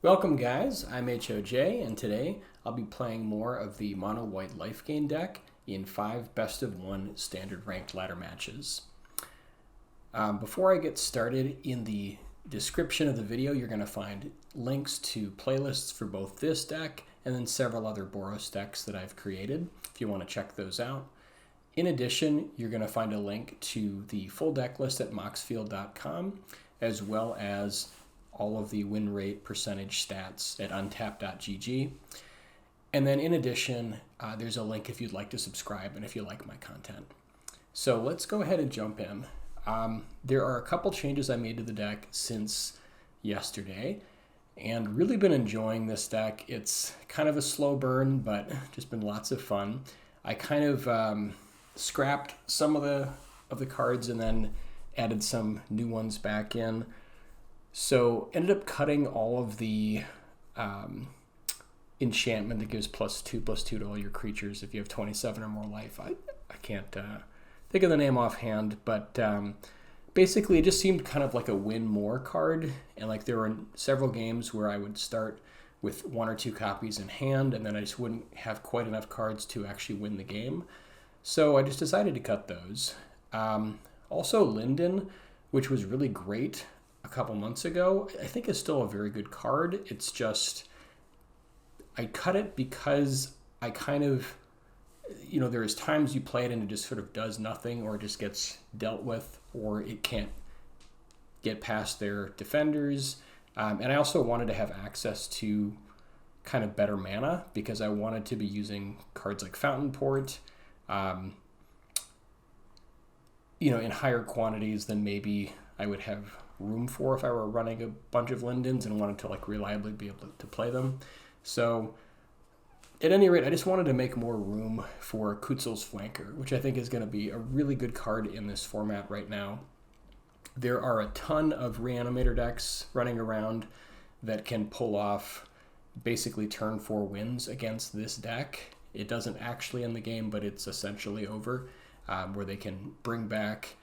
Welcome guys, I'm HOJ, and today I'll be playing more of the mono-white Lifegain deck in 5 best of 1 standard ranked ladder matches. Before I get started, in the description of the video you're going to find links to playlists for both this deck and then several other Boros decks that I've created if you want to check those out. In addition, you're going to find a link to the full deck list at moxfield.com as well as all of the win rate percentage stats at untapped.gg. And then in addition, there's a link if you'd like to subscribe and if you like my content. So let's go ahead and jump in. There are a couple changes I made to the deck since yesterday and really been enjoying this deck. It's kind of a slow burn, but just been lots of fun. I kind of scrapped some of the cards and then added some new ones back in. So ended up cutting all of the enchantment that gives +2/+2 to all your creatures if you have 27 or more life. I can't think of the name offhand, but basically it just seemed kind of like a win more card. And like there were several games where I would start with 1 or 2 copies in hand and then I just wouldn't have quite enough cards to actually win the game. So I just decided to cut those. Also Linden, which was really great a couple months ago, I think is still a very good card. It's just, I cut it because I kind of, there's times you play it and it just sort of does nothing or it just gets dealt with or it can't get past their defenders. And I also wanted to have access to kind of better mana because I wanted to be using cards like Fountainport, in higher quantities than maybe I would have room for if I were running a bunch of Lindens and wanted to like reliably be able to play them. So at any rate, I just wanted to make more room for Kutzil's Flanker, which I think is going to be a really good card in this format right now. There are a ton of Reanimator decks running around that can pull off basically turn 4 wins against this deck. It doesn't actually end the game, but it's essentially over, where they can bring back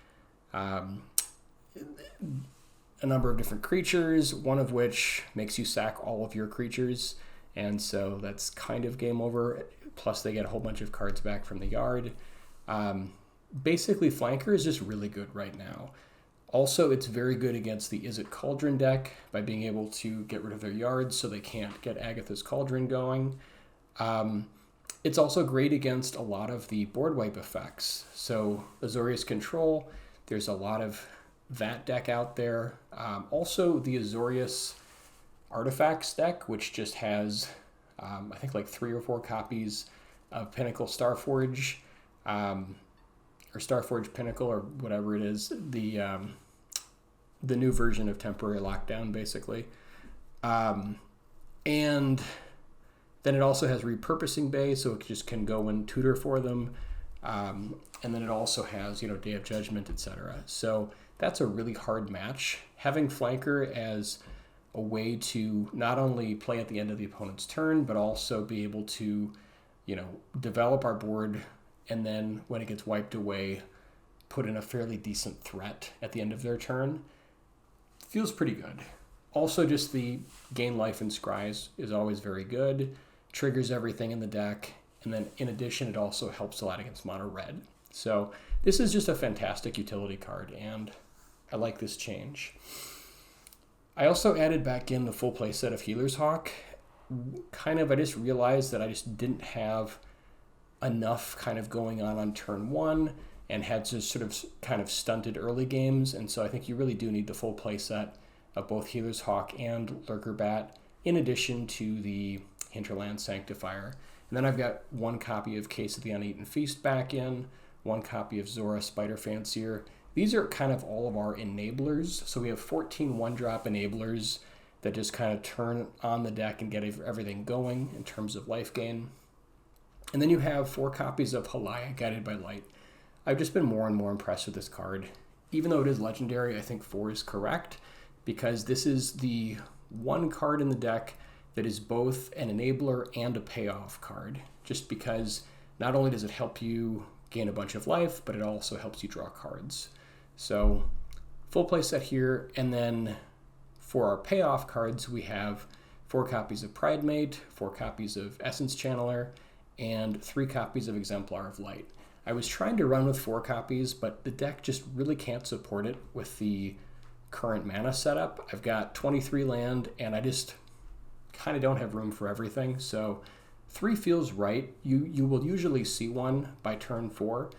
a number of different creatures, one of which makes you sack all of your creatures, and so that's kind of game over. Plus they get a whole bunch of cards back from the yard. Basically Flanker is just really good right now. Also, it's very good against the Is It Cauldron deck by being able to get rid of their yards so they can't get Agatha's Cauldron going. It's also great against a lot of the board wipe effects. So Azorius Control, there's a lot of that deck out there. Also the Azorius Artifacts deck, which just has I think like 3 or 4 copies of Pinnacle Starforge, or Starforge Pinnacle, or whatever it is, the new version of Temporary Lockdown basically. And then it also has Repurposing Bay, so it just can go and tutor for them. And then it also has, Day of Judgment, etc. So that's a really hard match. Having Flanker as a way to not only play at the end of the opponent's turn, but also be able to, develop our board, and then when it gets wiped away, put in a fairly decent threat at the end of their turn, feels pretty good. Also, just the gain life and scries is always very good, triggers everything in the deck, and then in addition, it also helps a lot against mono red. So this is just a fantastic utility card, and I like this change. I also added back in the full play set of Healer's Hawk. I just realized that I just didn't have enough kind of going on turn 1 and had to sort of kind of stunted early games, and so I think you really do need the full play set of both Healer's Hawk and Lurker Bat, in addition to the Hinterland Sanctifier. And then I've got 1 copy of Case of the Uneaten Feast back in, 1 copy of Zora Spider Fancier. These are kind of all of our enablers. So we have 14 1-drop enablers that just kind of turn on the deck and get everything going in terms of life gain. And then you have 4 copies of Haliya, Guided by Light. I've just been more and more impressed with this card. Even though it is legendary, I think 4 is correct, because this is the one card in the deck that is both an enabler and a payoff card, just because not only does it help you gain a bunch of life, but it also helps you draw cards. So full play set here, and then for our payoff cards we have 4 copies of Pridemate, 4 copies of Essence Channeler, and 3 copies of Exemplar of Light. I was trying to run with 4 copies, but the deck just really can't support it with the current mana setup. I've got 23 land, and I just kind of don't have room for everything, so 3 feels right. You will usually see one by turn 4,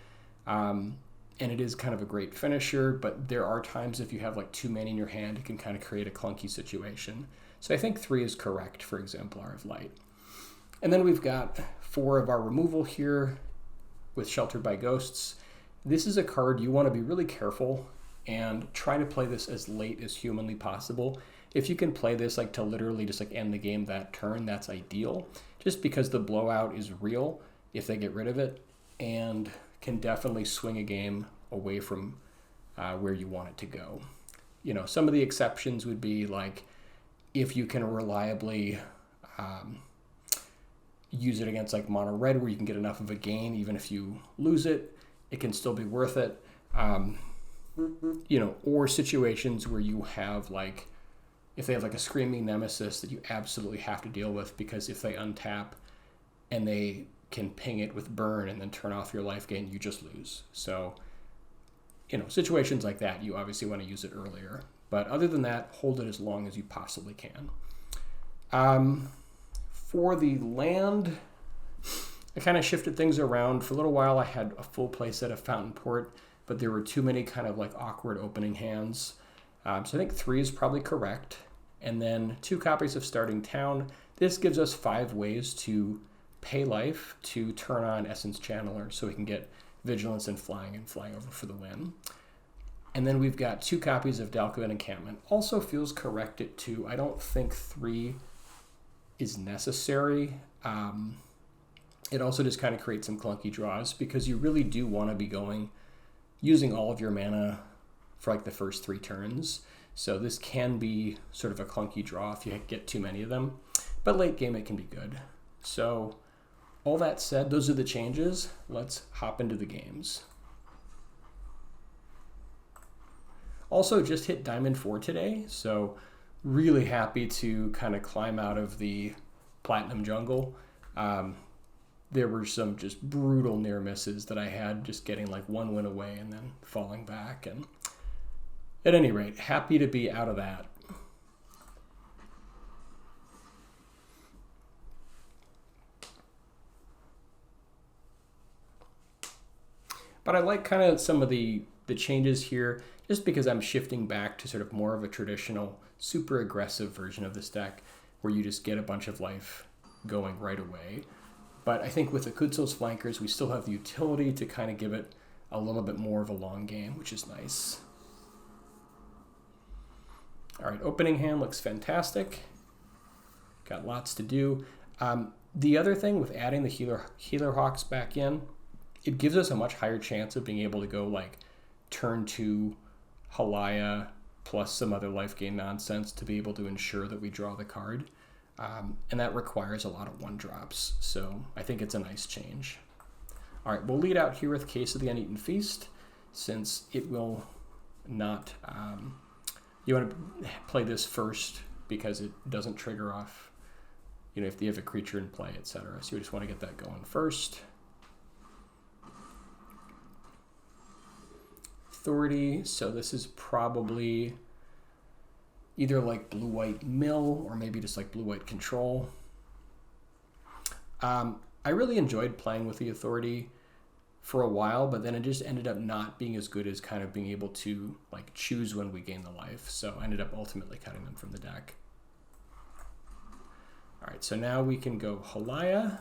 and it is kind of a great finisher, but there are times if you have like too many in your hand, it can kind of create a clunky situation. So I think 3 is correct for Exemplar of Light. And then we've got 4 of our removal here with Sheltered by Ghosts. This is a card you want to be really careful and try to play this as late as humanly possible. If you can play this like to literally just like end the game that turn, that's ideal, just because the blowout is real if they get rid of it, and can definitely swing a game away from where you want it to go. You know, some of the exceptions would be like if you can reliably use it against like mono red where you can get enough of a gain even if you lose it, it can still be worth it. You know, or situations where you have like, if they have like a Screaming Nemesis that you absolutely have to deal with, because if they untap and they can ping it with burn and then turn off your Lifegain, you just lose. So, you know, situations like that, you obviously want to use it earlier. But other than that, hold it as long as you possibly can. For the land, I kind of shifted things around. For a little while, I had a full play set of Fountainport, but there were too many kind of like awkward opening hands. So I think 3 is probably correct. And then 2 copies of Starting Town. This gives us 5 ways to pay life to turn on Essence Channeler so we can get Vigilance and flying over for the win. And then we've got 2 copies of Dalkovan Encampment. Also feels correct at 2. I don't think 3 is necessary. It also just kind of creates some clunky draws because you really do want to be using all of your mana for like the first 3 turns. So this can be sort of a clunky draw if you get too many of them, but late game it can be good. So all that said, those are the changes. Let's hop into the games. Also just hit Diamond 4 today, so really happy to kind of climb out of the Platinum jungle. There were some just brutal near misses that I had, just getting like 1 win away and then falling back. And at any rate, happy to be out of that. But I like kind of some of the changes here, just because I'm shifting back to sort of more of a traditional, super aggressive version of this deck, where you just get a bunch of life going right away. But I think with the Kutzil's flankers, we still have the utility to kind of give it a little bit more of a long game, which is nice. All right, opening hand looks fantastic. Got lots to do. The other thing with adding the Healer Hawks back in, it gives us a much higher chance of being able to go like turn 2 Haliya plus some other life gain nonsense to be able to ensure that we draw the card. And that requires a lot of 1-drops. So I think it's a nice change. All right, we'll lead out here with Case of the Uneaten Feast, since it will not... you want to play this first because it doesn't trigger off, you know, if you have a creature in play, etc. So you just want to get that going first. Authority, so this is probably either like blue-white mill or maybe just like blue-white control. I really enjoyed playing with the Authority for a while, but then it just ended up not being as good as kind of being able to like choose when we gain the life. So I ended up ultimately cutting them from the deck. All right, so now we can go Haliya.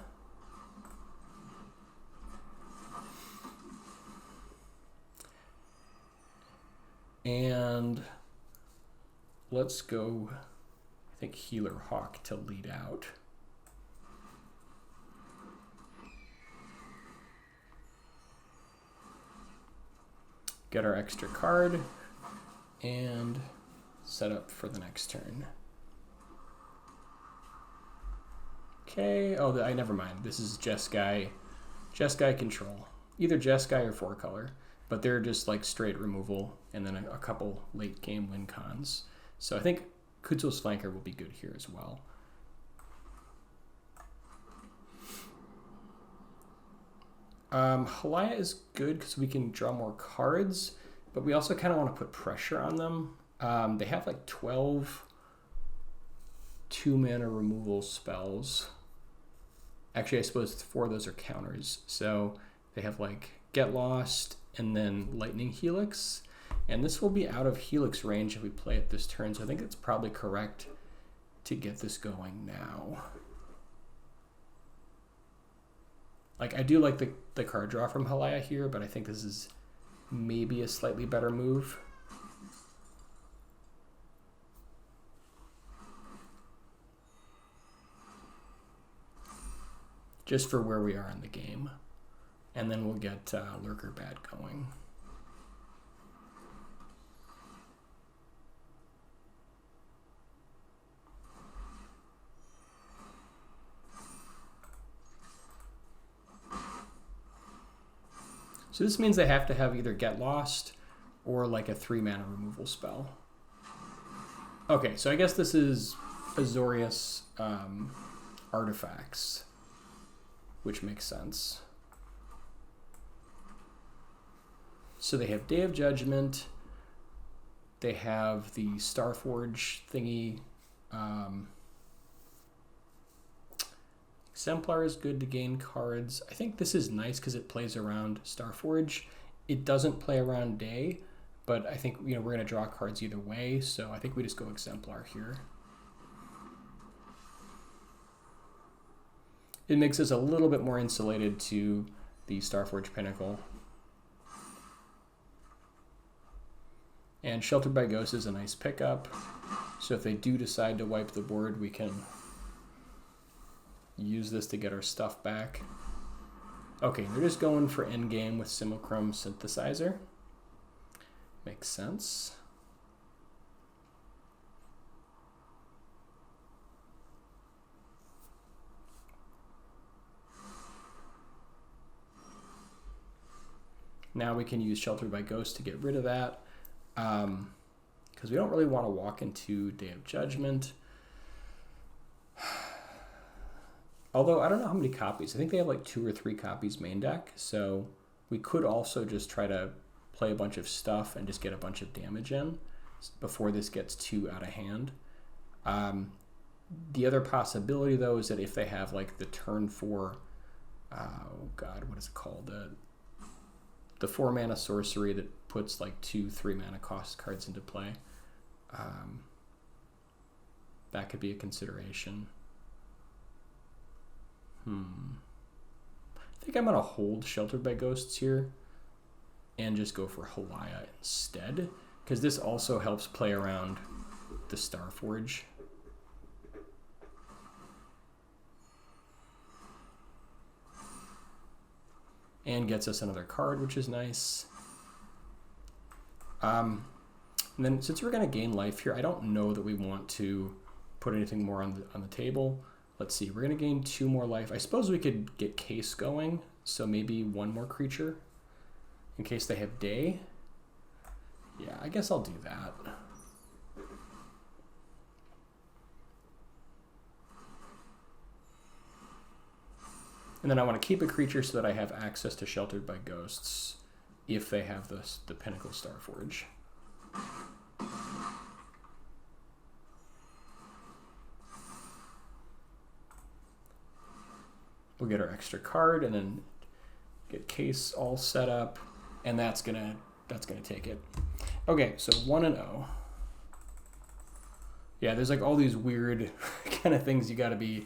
And let's go, I think, Healer Hawk to lead out. Get our extra card and set up for the next turn. Okay, oh, I never mind. This is Jeskai control. Either Jeskai or 4-color, but they're just like straight removal and then a couple late game win cons. So I think Kutzil's flanker will be good here as well. Haliya is good because we can draw more cards, but we also kind of want to put pressure on them. They have like 12 2-mana removal spells. Actually, I suppose 4 of those are counters. So they have like Get Lost and then Lightning Helix. And this will be out of Helix range if we play it this turn. So I think it's probably correct to get this going now. Like, I do like the card draw from Haliya here, but I think this is maybe a slightly better move. Just for where we are in the game. And then we'll get Lurker Bat going. So this means they have to have either Get Lost or like a 3-mana removal spell. Okay, so I guess this is Azorius artifacts, which makes sense. So they have Day of Judgment. They have the Starforge thingy. Exemplar is good to gain cards. I think this is nice because it plays around Starforge. It doesn't play around Day, but I think we're going to draw cards either way, so I think we just go Exemplar here. It makes us a little bit more insulated to the Starforge Pinnacle. And Sheltered by Ghosts is a nice pickup, so if they do decide to wipe the board, we can use this to get our stuff back. Okay, they're just going for endgame with Simulacrum Synthesizer. Makes sense. Now we can use Sheltered by Ghosts to get rid of that, because we don't really want to walk into Day of Judgment. Although, I don't know how many copies. I think they have like 2 or 3 copies main deck, so we could also just try to play a bunch of stuff and just get a bunch of damage in before this gets too out of hand. The other possibility, though, is that if they have like the turn 4, oh god, what is it called? The 4-mana sorcery that puts like 2 3-mana cost cards into play. That could be a consideration. I think I'm going to hold Sheltered by Ghosts here and just go for Haliya instead, because this also helps play around the Starforge. And gets us another card, which is nice. And then since we're going to gain life here, I don't know that we want to put anything more on the table. Let's see, we're going to gain 2 more life. I suppose we could get Case going, so maybe 1 more creature in case they have Day. Yeah, I guess I'll do that. And then I want to keep a creature so that I have access to Sheltered by Ghosts if they have the Pinnacle Starforge. We'll get our extra card and then get Case all set up, and that's gonna take it. Okay, so 1-0. Yeah, there's like all these weird kind of things you got to be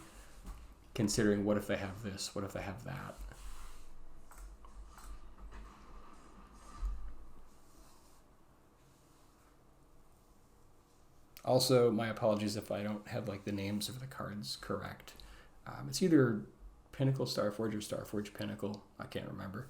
considering. What if they have this? What if they have that? Also, my apologies if I don't have like the names of the cards correct. It's either Pinnacle Starforge or Starforge Pinnacle. I can't remember.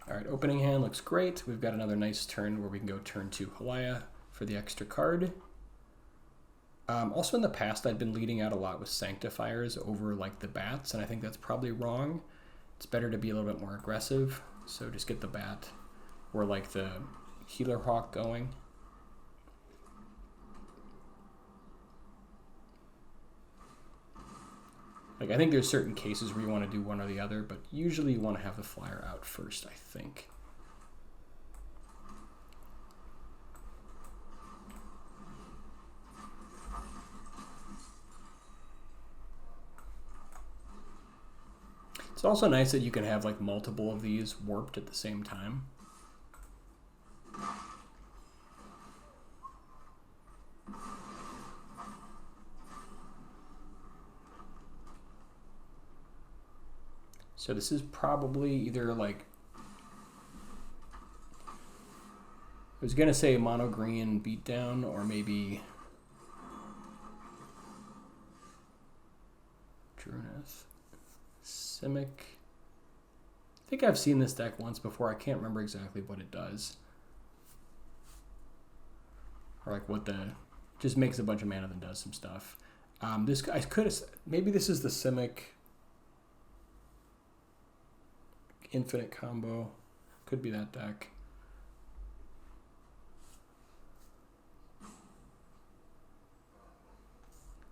All right, opening hand looks great. We've got another nice turn where we can go turn 2 Haliya for the extra card. Also in the past, I'd been leading out a lot with Sanctifiers over like the bats, and I think that's probably wrong. it's better to be a little bit more aggressive. So just get the bat or like the Healer Hawk going. Like, I think there's certain cases where you want to do one or the other, but usually you want to have the flyer out first, I think. It's also nice that you can have like multiple of these warped at the same time. So this is probably either like, I was gonna say mono green beatdown or maybe Druneth. Simic. I think I've seen this deck once before. I can't remember exactly what it does. Or like what the, just makes a bunch of mana and does some stuff. This, I could have, maybe this is the Simic infinite combo. Could be that deck.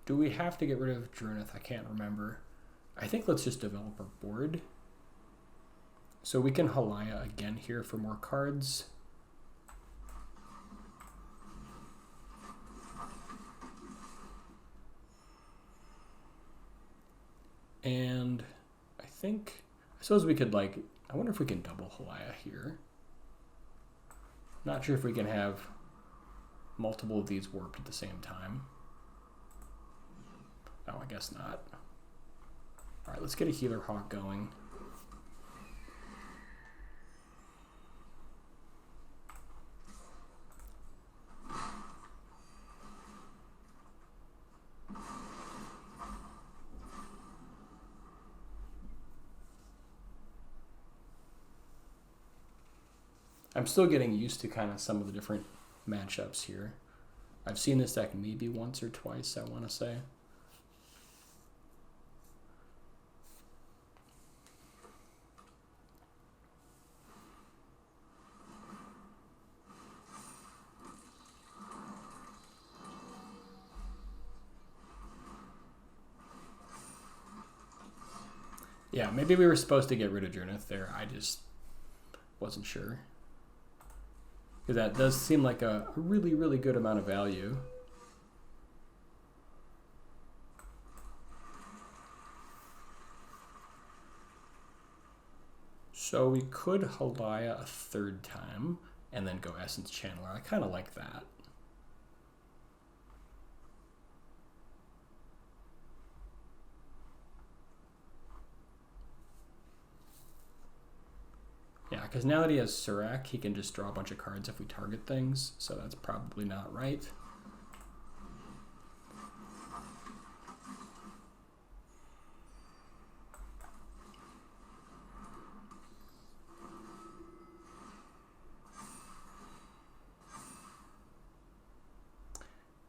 Do we have to get rid of Druneth? I can't remember. I think let's just develop our board. So we can Haliya again here for more cards. And I suppose we could like, I wonder if we can double Haliya here. Not sure if we can have multiple of these warped at the same time. Oh, I guess not. All right, let's get a Healer Hawk going. I'm still getting used to kind of some of the different matchups here. I've seen this deck maybe once or twice, I want to say. Yeah, maybe we were supposed to get rid of Druneth there. I just wasn't sure. Because that does seem like a really, really good amount of value. So we could Haliya a third time and then go Essence Channeler. I kind of like that. Yeah, because now that he has Surak, he can just draw a bunch of cards if we target things, so that's probably not right.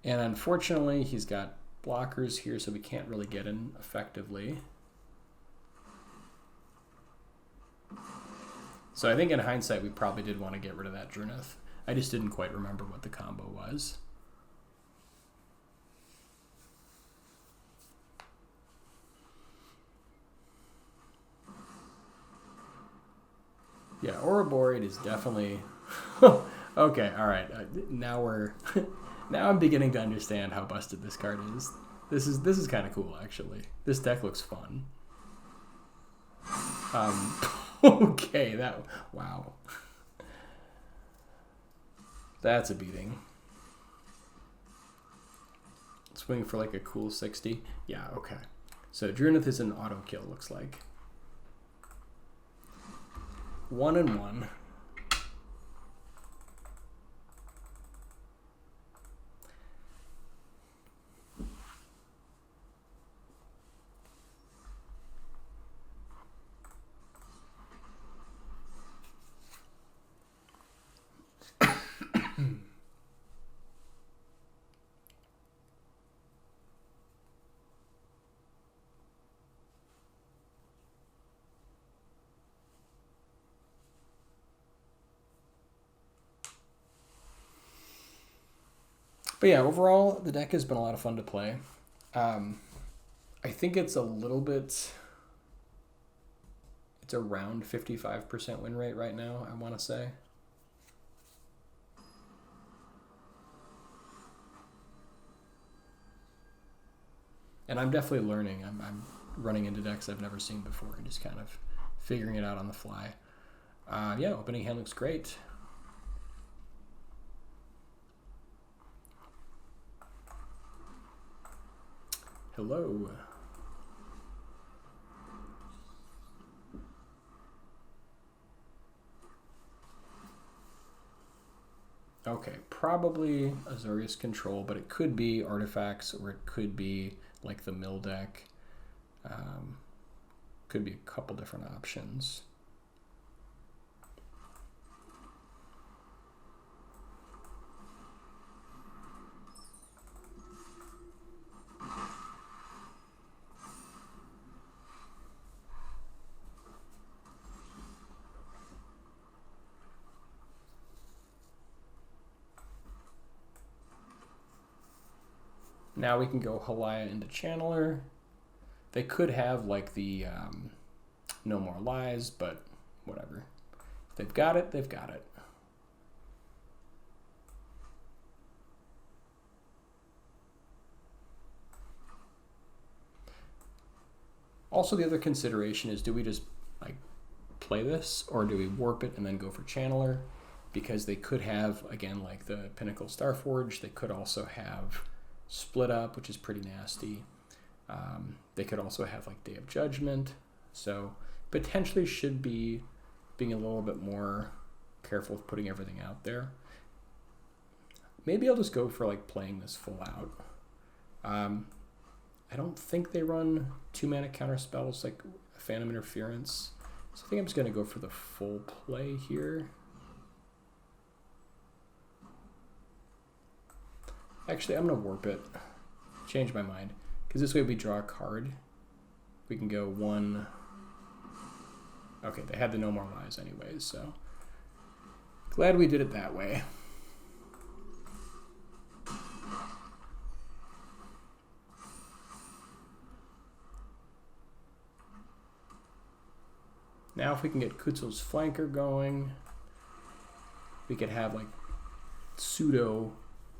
And unfortunately, he's got blockers here, so we can't really get in effectively. So I think in hindsight, we probably did want to get rid of that Druneth. I just didn't quite remember what the combo was. Yeah, Ouroboreid is definitely... Okay, all right. Now we're... Now I'm beginning to understand how busted this card is. This is kind of cool, actually. This deck looks fun. Okay, wow. That's a beating. Swing for like a cool 60. Yeah, okay. So Druneth is an auto kill, looks like. 1-1. But yeah, overall, the deck has been a lot of fun to play. I think it's a little bit... It's around 55% win rate right now, I want to say. And I'm definitely learning. I'm running into decks I've never seen before and just kind of figuring it out on the fly. Yeah, opening hand looks great. Hello. Okay, probably Azorius Control, but it could be artifacts or it could be like the mill deck. Could be a couple different options. Now we can go Haliya into Channeler. They could have like the No More Lies, but whatever. If they've got it, they've got it. Also, the other consideration is, do we just like play this, or do we warp it and then go for Channeler? Because they could have, again, like the Pinnacle Starforge. They could also have Split Up, which is pretty nasty. They could also have like Day of Judgment. So potentially should be being a little bit more careful with putting everything out there. Maybe I'll just go for like playing this full out. I don't think they run 2-mana counter spells like Phantom Interference. So I think I'm just going to go for the full play here. Actually, I'm going to warp it. Change my mind. Because this way we draw a card. We can go one... Okay, they had the No More Lies anyways, so... Glad we did it that way. Now if we can get Kutzil's Flanker going, we could have like pseudo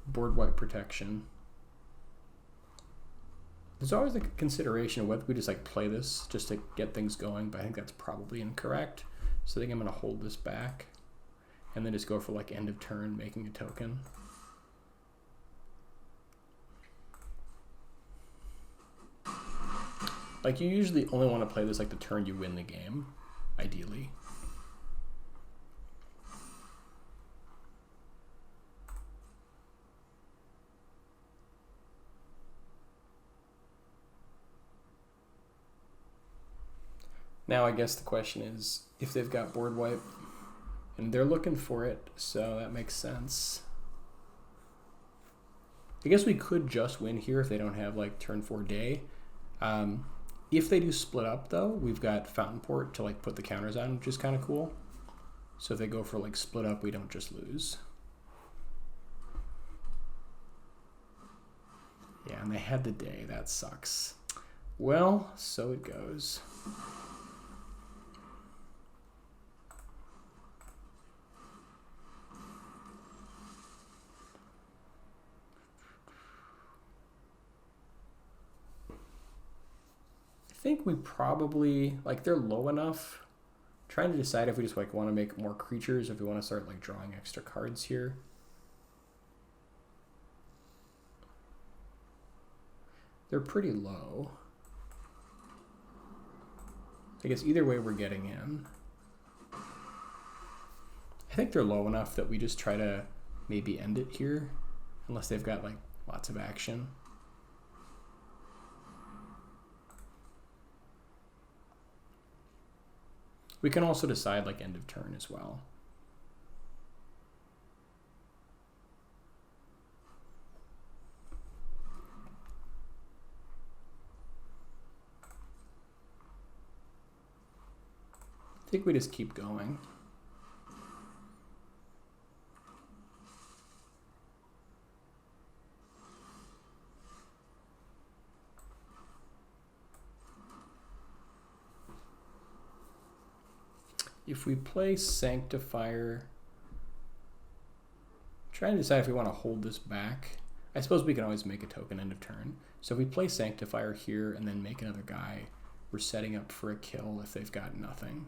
board wipe protection. There's always like a consideration of whether we just like play this just to get things going, but I think that's probably incorrect. So I think I'm going to hold this back and then just go for like end of turn, making a token. Like you usually only want to play this like the turn you win the game, ideally. Now I guess the question is if they've got board wipe, and they're looking for it, so that makes sense. I guess we could just win here if they don't have like turn 4 day. If they do split up though, we've got Fountainport to like put the counters on, which is kind of cool. So if they go for like split up, we don't just lose. Yeah, and they had the day, that sucks. Well, so it goes. I think we probably, like they're low enough. I'm trying to decide if we just like want to make more creatures, if we want to start like drawing extra cards here. They're pretty low. I guess either way we're getting in. I think they're low enough that we just try to maybe end it here, unless they've got like lots of action. We can also decide like end of turn as well. I think we just keep going. if we play Sanctifier, trying to decide if we want to hold this back. I suppose we can always make a token end of turn. So if we play Sanctifier here and then make another guy, we're setting up for a kill if they've got nothing.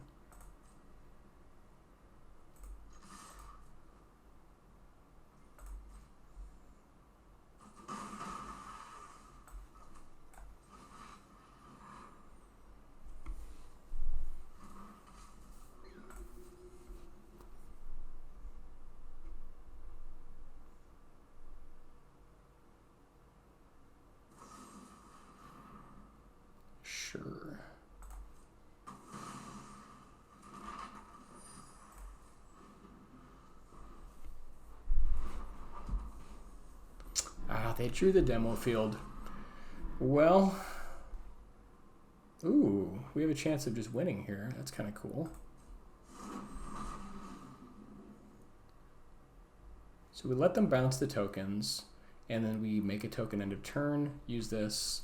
Sure. Ah, they drew the demo field. Well, ooh, we have a chance of just winning here. That's kind of cool. So we let them bounce the tokens, and then we make a token end of turn, use this,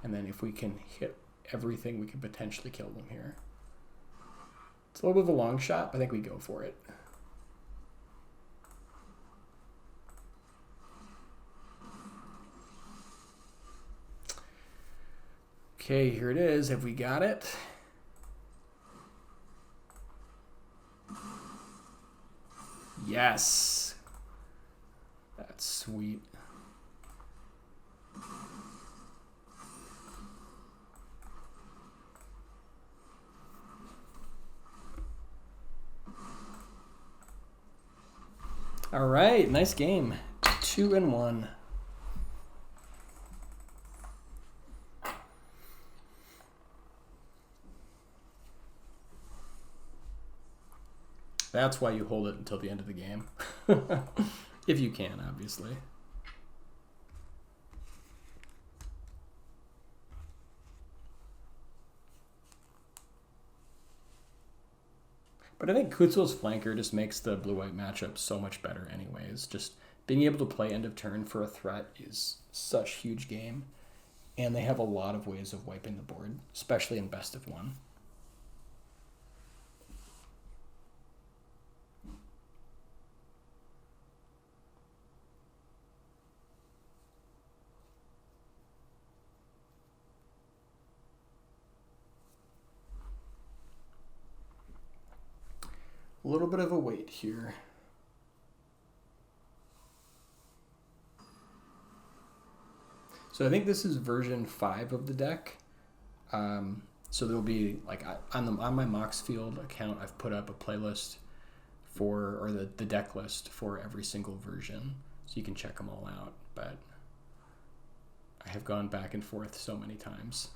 and then if we can hit everything, we can potentially kill them here. It's a little bit of a long shot, but I think we go for it. Okay, here it is. Have we got it? Yes. That's sweet. All right, nice game. 2-1. That's why you hold it until the end of the game. If you can, obviously. But I think Kutzil's flanker just makes the blue-white matchup so much better anyways. Just being able to play end of turn for a threat is such huge game. And they have a lot of ways of wiping the board, especially in best of one. A little bit of a wait here. So I think this is version 5 of the deck. So there'll be like on my Moxfield account, I've put up a playlist for, or the deck list for every single version, so you can check them all out. But I have gone back and forth so many times.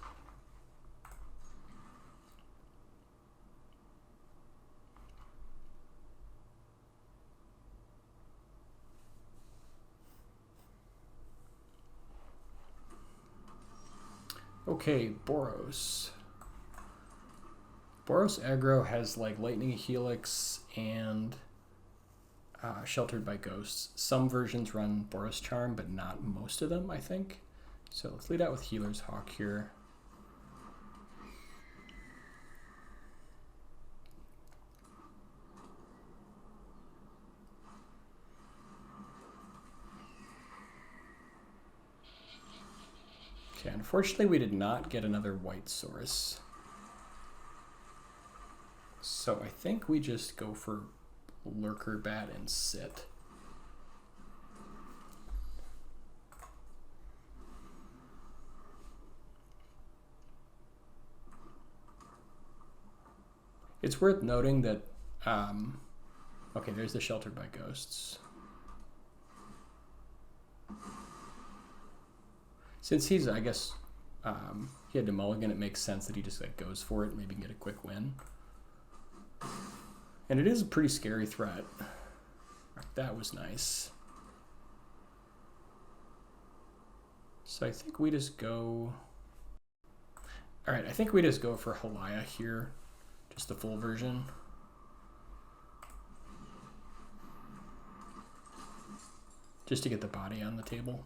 Okay, Boros. Boros aggro has like Lightning Helix and Sheltered by Ghosts. Some versions run Boros Charm, but not most of them, I think. So let's lead out with Healer's Hawk here. Okay, unfortunately we did not get another white source. So I think we just go for Lurker Bat and sit. It's worth noting that, okay, there's the Sheltered by Ghosts. Since he's, I guess, he had to mulligan, it makes sense that he just like goes for it, maybe get a quick win. And it is a pretty scary threat. That was nice. So I think we just go... All right, I think we just go for Haliya here, just the full version. Just to get the body on the table.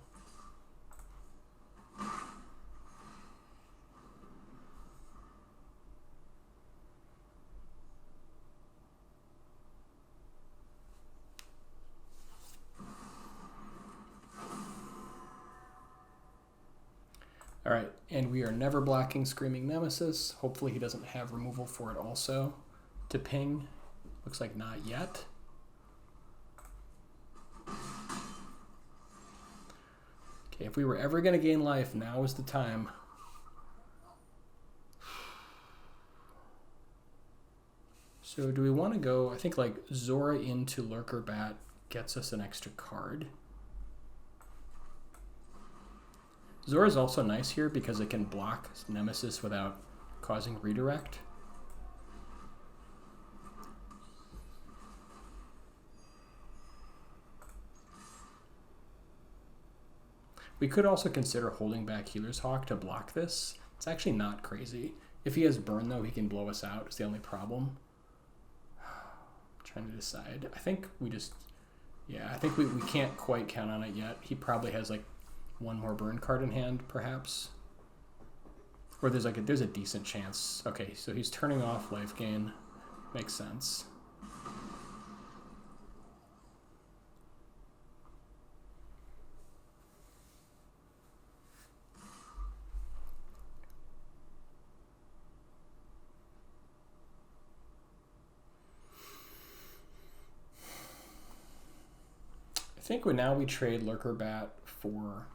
All right, and we are never blocking Screaming Nemesis. Hopefully he doesn't have removal for it also to ping. Looks like not yet. Okay, if we were ever going to gain life, now is the time. So do we want to go, I think like Zora into Lurker Bat gets us an extra card. Zora is also nice here because it can block Nemesis without causing redirect. We could also consider holding back Healer's Hawk to block this. It's actually not crazy. If he has burn though, he can blow us out. It's the only problem. Trying to decide. I think we just, yeah, I think we can't quite count on it yet. He probably has like one more burn card in hand, perhaps. Or there's a decent chance. Okay, so he's turning off Lifegain. Makes sense. I think now we trade Lurker Bat for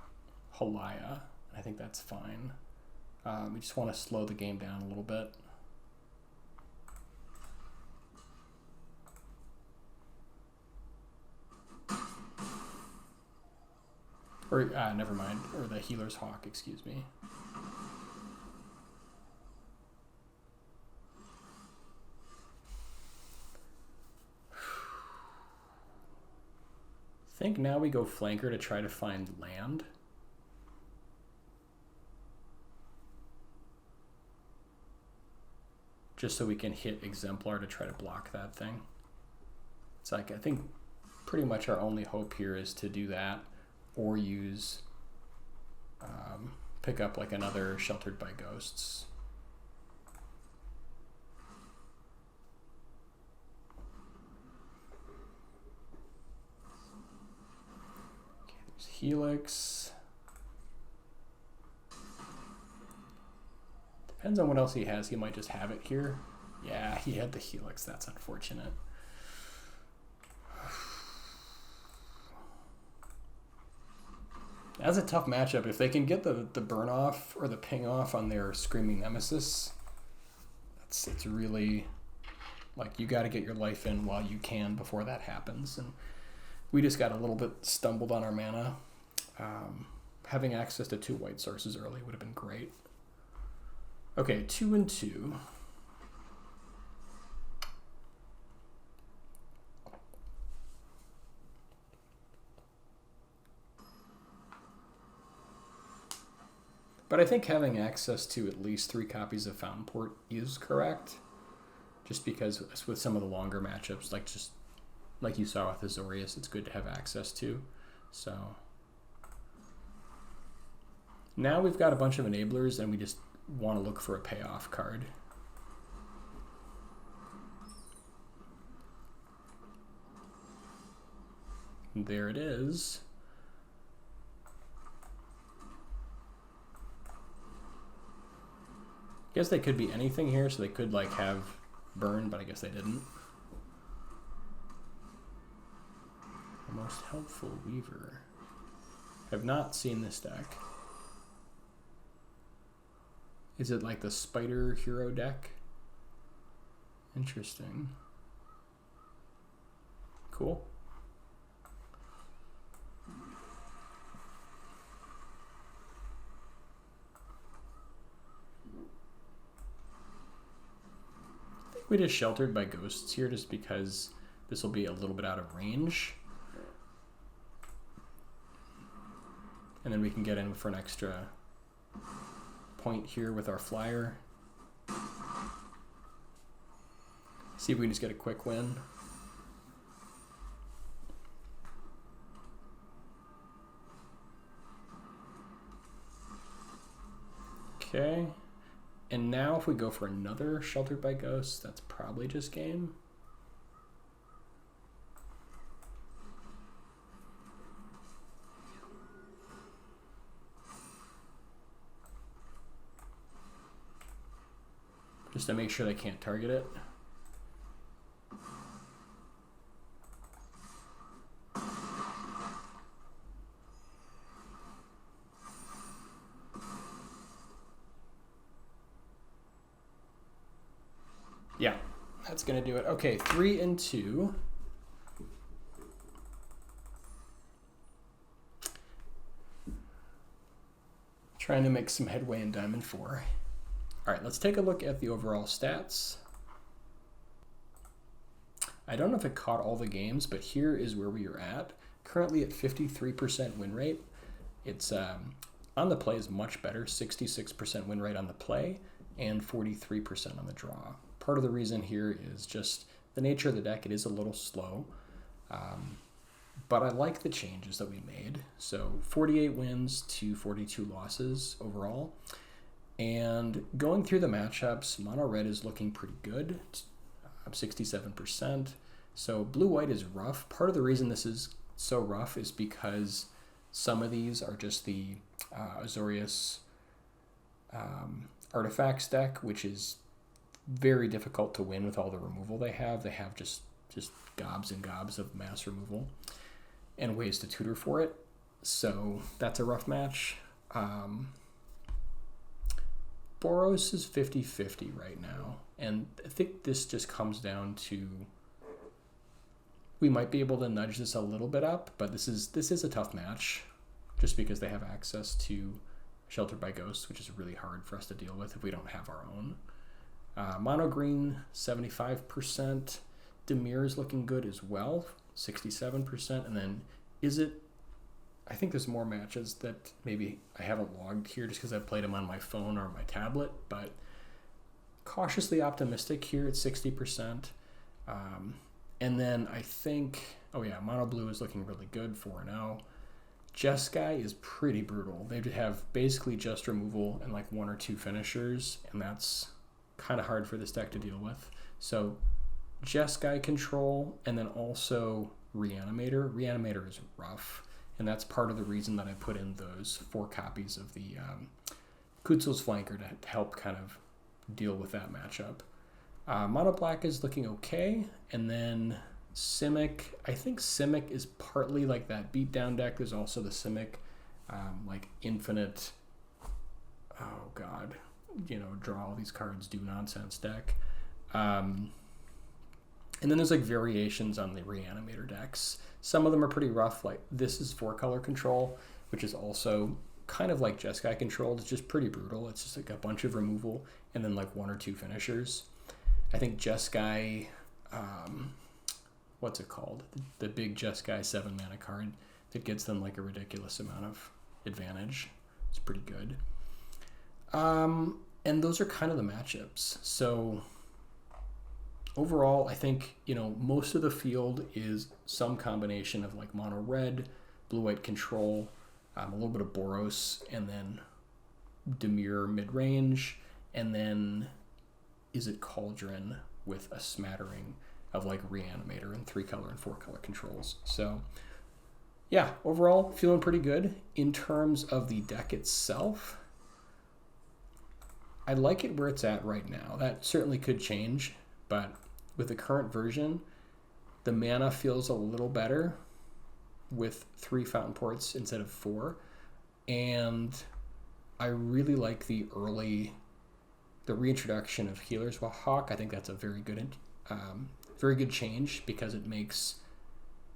Haliya. I think that's fine. We just want to slow the game down a little bit. Or, never mind. Or the Healer's Hawk, excuse me. I think now we go flanker to try to find land. Just so we can hit Exemplar to try to block that thing. It's like, I think pretty much our only hope here is to do that or use, pick up like another Sheltered by Ghosts. Helix. Depends on what else he has. He might just have it here. Yeah, he had the Helix. That's unfortunate. That's a tough matchup. If they can get the burn off or the ping off on their Screaming Nemesis, it's really like you got to get your life in while you can before that happens. And we just got a little bit stumbled on our mana. Having access to 2 white sources early would have been great. Okay, 2 and 2. But I think having access to at least 3 copies of Fountainport is correct. Just because with some of the longer matchups, like you saw with Azorius, it's good to have access to. So now we've got a bunch of enablers and we just want to look for a payoff card. And there it is. I guess they could be anything here, so they could like have burn, but I guess they didn't. The Most Helpful Weaver. Have not seen this deck. Is it like the Spider Hero deck? Interesting. Cool. I think we just Sheltered by Ghosts here just because this will be a little bit out of range. And then we can get in for an extra point here with our flyer. See if we can just get a quick win. Okay. And now if we go for another Sheltered by Ghosts, that's probably just game. just to make sure they can't target it. Yeah, that's going to do it. Okay, 3 and 2. Trying to make some headway in Diamond 4. All right, let's take a look at the overall stats. I don't know if it caught all the games, but here is where we are at. Currently at 53% win rate. It's on the play is much better, 66% win rate on the play and 43% on the draw. Part of the reason here is just the nature of the deck. It is a little slow, but I like the changes that we made. So 48 wins to 42 losses overall. And going through the matchups, mono red is looking pretty good, 67%. So blue white is rough. Part of the reason this is so rough is because some of these are just the Azorius Artifacts deck, which is very difficult to win with all the removal they have. They have just gobs and gobs of mass removal and ways to tutor for it. So that's a rough match. Boros is 50-50 right now. And I think this just comes down to, we might be able to nudge this a little bit up, but this is a tough match just because they have access to Sheltered by Ghosts, which is really hard for us to deal with if we don't have our own. Mono green, 75%. Dimir is looking good as well, 67%. And then I think there's more matches that maybe I haven't logged here just because I've played them on my phone or my tablet, but cautiously optimistic here at 60%. And then I think, mono blue is looking really good, 4-0. Jeskai is pretty brutal. They have basically just removal and like 1 or 2 finishers, and that's kind of hard for this deck to deal with. So Jeskai control, and then also Reanimator. Reanimator is rough, and that's part of the reason that I put in those 4 copies of the Kutzil's Flanker to help kind of deal with that matchup. Mono black is looking okay, and then Simic, I think Simic is partly like that beatdown deck. There's also the Simic, like infinite, draw all these cards, do nonsense deck. And then there's like variations on the Reanimator decks. Some of them are pretty rough, like this is 4-color control, which is also kind of like Jeskai controlled. It's just pretty brutal. It's just like a bunch of removal and then like 1 or 2 finishers. I think Jeskai, what's it called? The big Jeskai 7-mana card that gets them like a ridiculous amount of advantage. It's pretty good. And those are kind of the matchups. So overall, I think, most of the field is some combination of like mono red, blue white control, a little bit of Boros, and then Dimir mid-range, and then is it Cauldron with a smattering of like Reanimator and 3-color and 4-color controls. So yeah, overall feeling pretty good. In terms of the deck itself, I like it where it's at right now. That certainly could change, but with the current version, the mana feels a little better with 3 Fountainports instead of 4. And I really like the reintroduction of Healer's Hawk. I think that's a very good change because it makes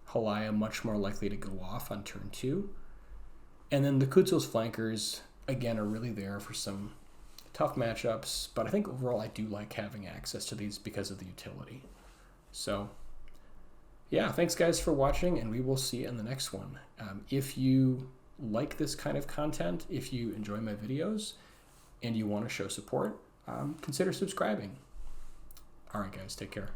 Haliya much more likely to go off on turn 2. And then the Kutzil's Flankers, again, are really there for some tough matchups, but I think overall I do like having access to these because of the utility. So yeah, thanks guys for watching, and we will see you in the next one. If you like this kind of content, if you enjoy my videos and you want to show support, consider subscribing. All right guys, take care.